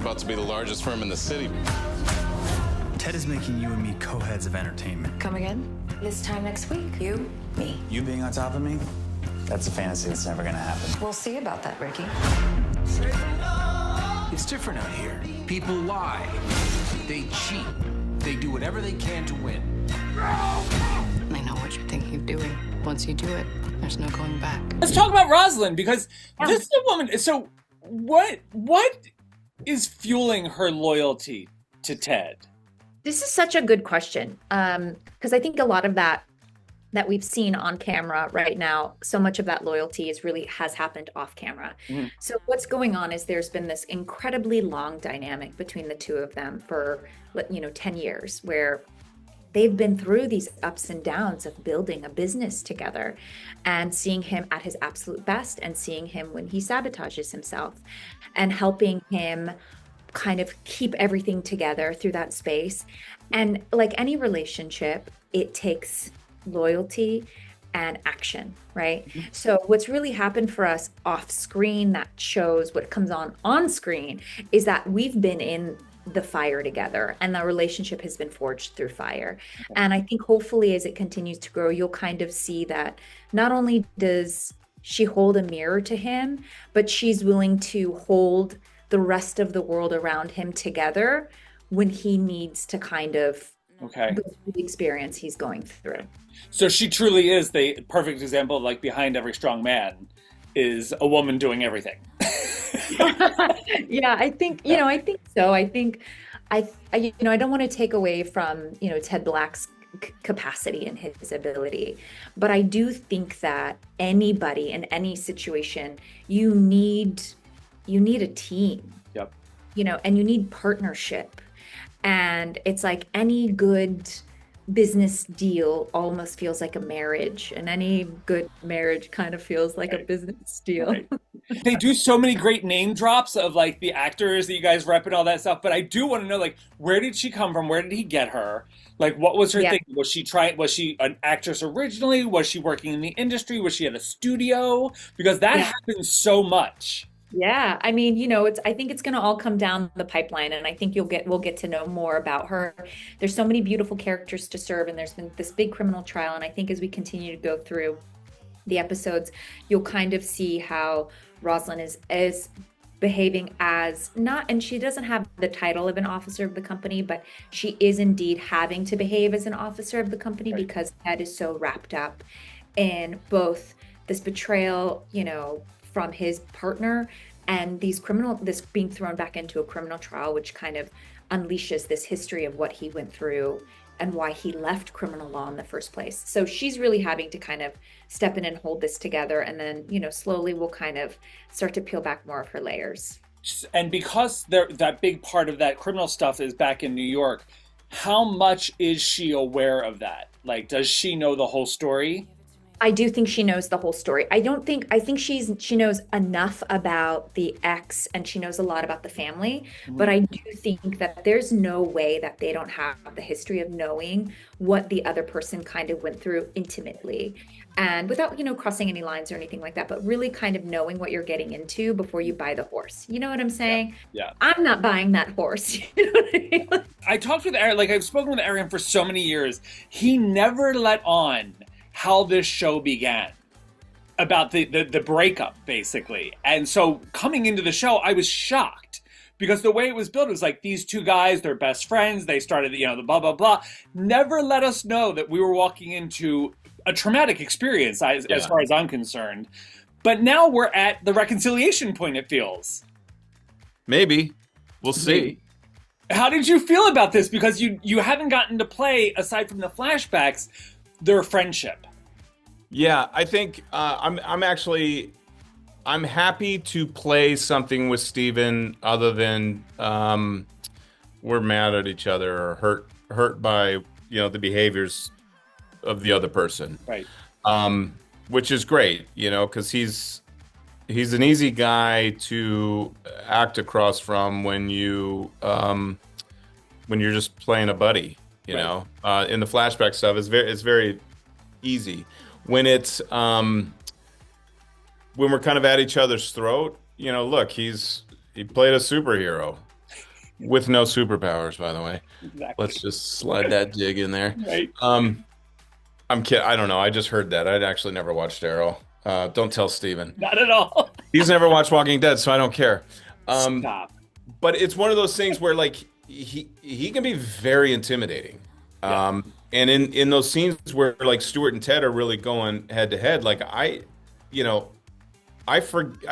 about to be the largest firm in the city. Ted is making you and me co-heads of entertainment. Come again? This time next week. You, me. You being on top of me? That's a fantasy that's never gonna happen. We'll see about that, Ricky. It's different out here. People lie. They cheat. They do whatever they can to win. I know what you're thinking of doing. Once you do it, there's no going back. Let's talk about Roslin, because this is a woman. So what is fueling her loyalty to Ted? This is such a good question, because I think a lot of that we've seen on camera right now, so much of that loyalty has happened off camera. Mm-hmm. So what's going on is there's been this incredibly long dynamic between the two of them for 10 years, where they've been through these ups and downs of building a business together, and seeing him at his absolute best and seeing him when he sabotages himself, and helping him kind of keep everything together through that space. And like any relationship, it takes loyalty and action, right? Mm-hmm. So what's really happened for us off screen that shows what comes on screen is that we've been in the fire together, and the relationship has been forged through fire. Okay. And I think hopefully as it continues to grow, you'll kind of see that not only does she hold a mirror to him, but she's willing to hold the rest of the world around him together when he needs to kind of go through the experience he's going through. So she truly is the perfect example of, like, behind every strong man is a woman doing everything. Yeah, I think so. I think I don't want to take away from, Ted Black's capacity and his ability, but I do think that anybody in any situation, you need a team. Yep. And you need partnership. And it's like any good business deal almost feels like a marriage, and any good marriage kind of feels like a business deal. Right. They do so many great name drops of, like, the actors that you guys rep and all that stuff, but I do want to know, like, where did she come from? Where did he get her? Like, what was her thing? Was she an actress originally? Was she working in the industry? Was she at a studio? Because that happens so much. Yeah, I mean, I think it's going to all come down the pipeline, and I think we'll get to know more about her. There's so many beautiful characters to serve, and there's been this big criminal trial, and I think as we continue to go through the episodes, you'll kind of see how Roslin is behaving as not, and she doesn't have the title of an officer of the company, but she is indeed having to behave as an officer of the company because Ted is so wrapped up in both this betrayal, from his partner, and this being thrown back into a criminal trial, which kind of unleashes this history of what he went through and why he left criminal law in the first place. So she's really having to kind of step in and hold this together, and then, slowly we'll kind of start to peel back more of her layers. And because that big part of that criminal stuff is back in New York, how much is she aware of that? Like, does she know the whole story? I do think she knows the whole story. I think she knows enough about the ex, and she knows a lot about the family, but I do think that there's no way that they don't have the history of knowing what the other person kind of went through intimately, and without, crossing any lines or anything like that, but really kind of knowing what you're getting into before you buy the horse. You know what I'm saying? Yeah. I'm not buying that horse. You know what I mean? I talked with Aaron, I've spoken with Aaron for so many years. He never let on how this show began, about the breakup, basically. And so coming into the show, I was shocked because the way it was built was like these two guys, they're best friends. They started, the blah, blah, blah. Never let us know that we were walking into a traumatic experience as far as I'm concerned. But now we're at the reconciliation point, it feels. Maybe. We'll see. How did you feel about this? Because you haven't gotten to play, aside from the flashbacks, their friendship. Yeah, I think I'm happy to play something with Steven other than we're mad at each other or hurt by the behaviors of the other person. Right. Which is great, because he's an easy guy to act across from when you're just playing a buddy. In the flashback stuff, it's very easy. When it's when we're kind of at each other's throat, look, he played a superhero, with no superpowers, by the way. Exactly. Let's just slide that dig in there. Right. I'm kidding. I don't know. I just heard that. I'd actually never watched Arrow. Don't tell Steven. Not at all. He's never watched Walking Dead, so I don't care. Stop. But it's one of those things where like he can be very intimidating. And in those scenes where like Stuart and Ted are really going head to head, like you know, I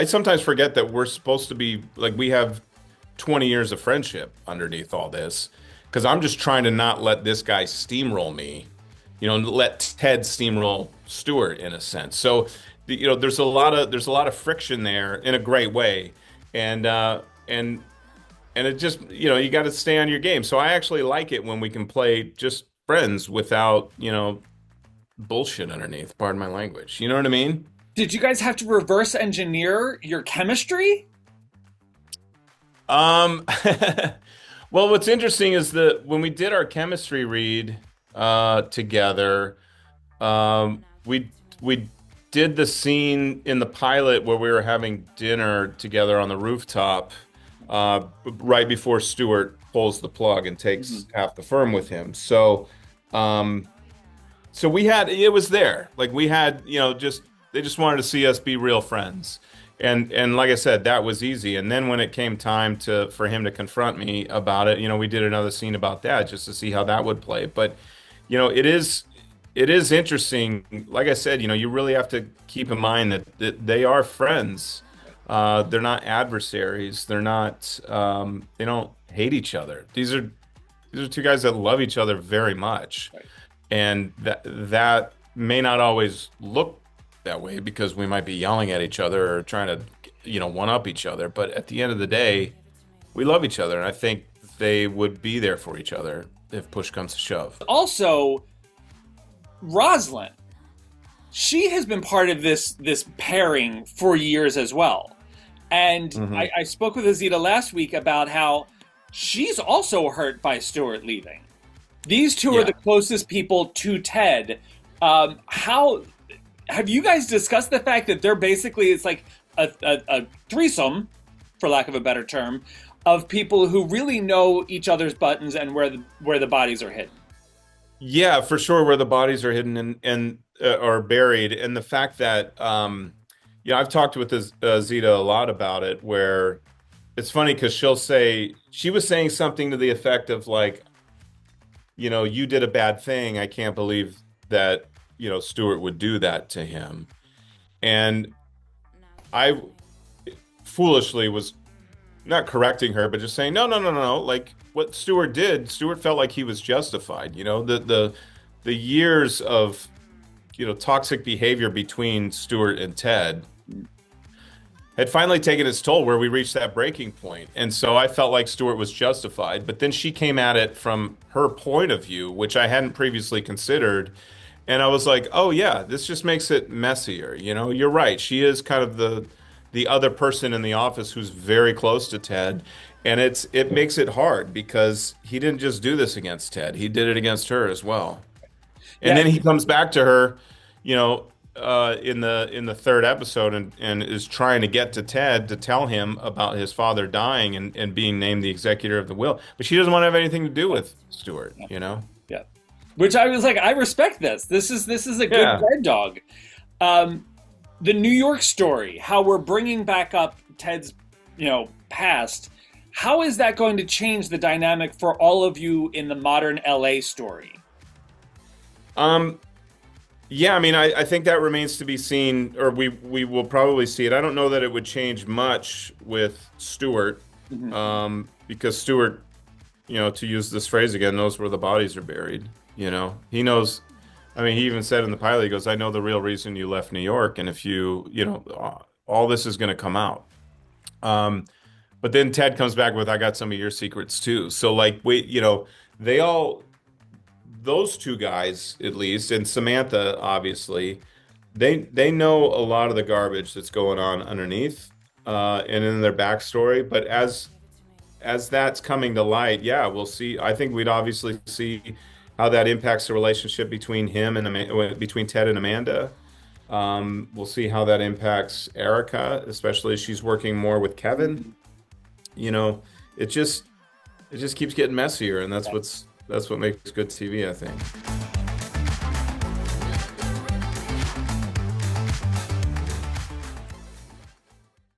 sometimes forget that we're supposed to be like we have 20 years of friendship underneath all this, because I'm just trying to not let this guy steamroll me, let Ted steamroll Stuart in a sense. So, there's a lot of friction there in a great way, and it just, you got to stay on your game. So I actually like it when we can play just friends without, bullshit underneath. Pardon my language. You know what I mean? Did you guys have to reverse engineer your chemistry? Well, what's interesting is that when we did our chemistry read together, we did the scene in the pilot where we were having dinner together on the rooftop right before Stuart pulls the plug and takes half the firm with him. So it was there. Like we had, they just wanted to see us be real friends. And like I said, that was easy. And then when it came time for him to confront me about it, we did another scene about that just to see how that would play. But, it is interesting. Like I said, you really have to keep in mind that they are friends. They're not adversaries. They're not, they don't hate each other. These are two guys that love each other very much. Right. And that may not always look that way because we might be yelling at each other or trying to, one up each other. But at the end of the day, we love each other. And I think they would be there for each other if push comes to shove. Also, Roslin, she has been part of this pairing for years as well. And I spoke with Azita last week about how she's also hurt by Stuart leaving. These two are the closest people to Ted. How have you guys discussed the fact that they're basically, it's like a threesome, for lack of a better term, of people who really know each other's buttons and where the bodies are hidden? Yeah, for sure, where the bodies are hidden and are buried, and the fact that I've talked with Zita a lot about it, where it's funny because she was saying something to the effect of like, you did a bad thing. I can't believe that Stuart would do that to him, and I foolishly was not correcting her, but just saying no. Like what Stuart did, Stuart felt like he was justified. The years of toxic behavior between Stuart and Ted had finally taken its toll where we reached that breaking point. And so I felt like Stuart was justified, but then she came at it from her point of view, which I hadn't previously considered. And I was like, oh yeah, this just makes it messier. You're right. She is kind of the other person in the office who's very close to Ted. And it makes it hard because he didn't just do this against Ted. He did it against her as well. And then he comes back to her, in the third episode and is trying to get to Ted to tell him about his father dying and being named the executor of the will. But she doesn't want to have anything to do with Stuart, Yeah. Which I was like, I respect this. This is a good guard dog. The New York story, how we're bringing back up Ted's, past. How is that going to change the dynamic for all of you in the modern LA story? Yeah, I mean, I think that remains to be seen, or we will probably see it. I don't know that it would change much with Stuart, because Stuart, to use this phrase again, knows where the bodies are buried. He knows. I mean, he even said in the pilot, he goes, "I know the real reason you left New York, and if all this is going to come out." But then Ted comes back with, "I got some of your secrets too." So like, those two guys, at least, and Samantha, obviously, they know a lot of the garbage that's going on underneath and in their backstory. But as that's coming to light, we'll see. I think we'd obviously see how that impacts the relationship between him and between Ted and Amanda. We'll see how that impacts Erica, especially as she's working more with Kevin. It just it just keeps getting messier, and that's what makes good TV, I think.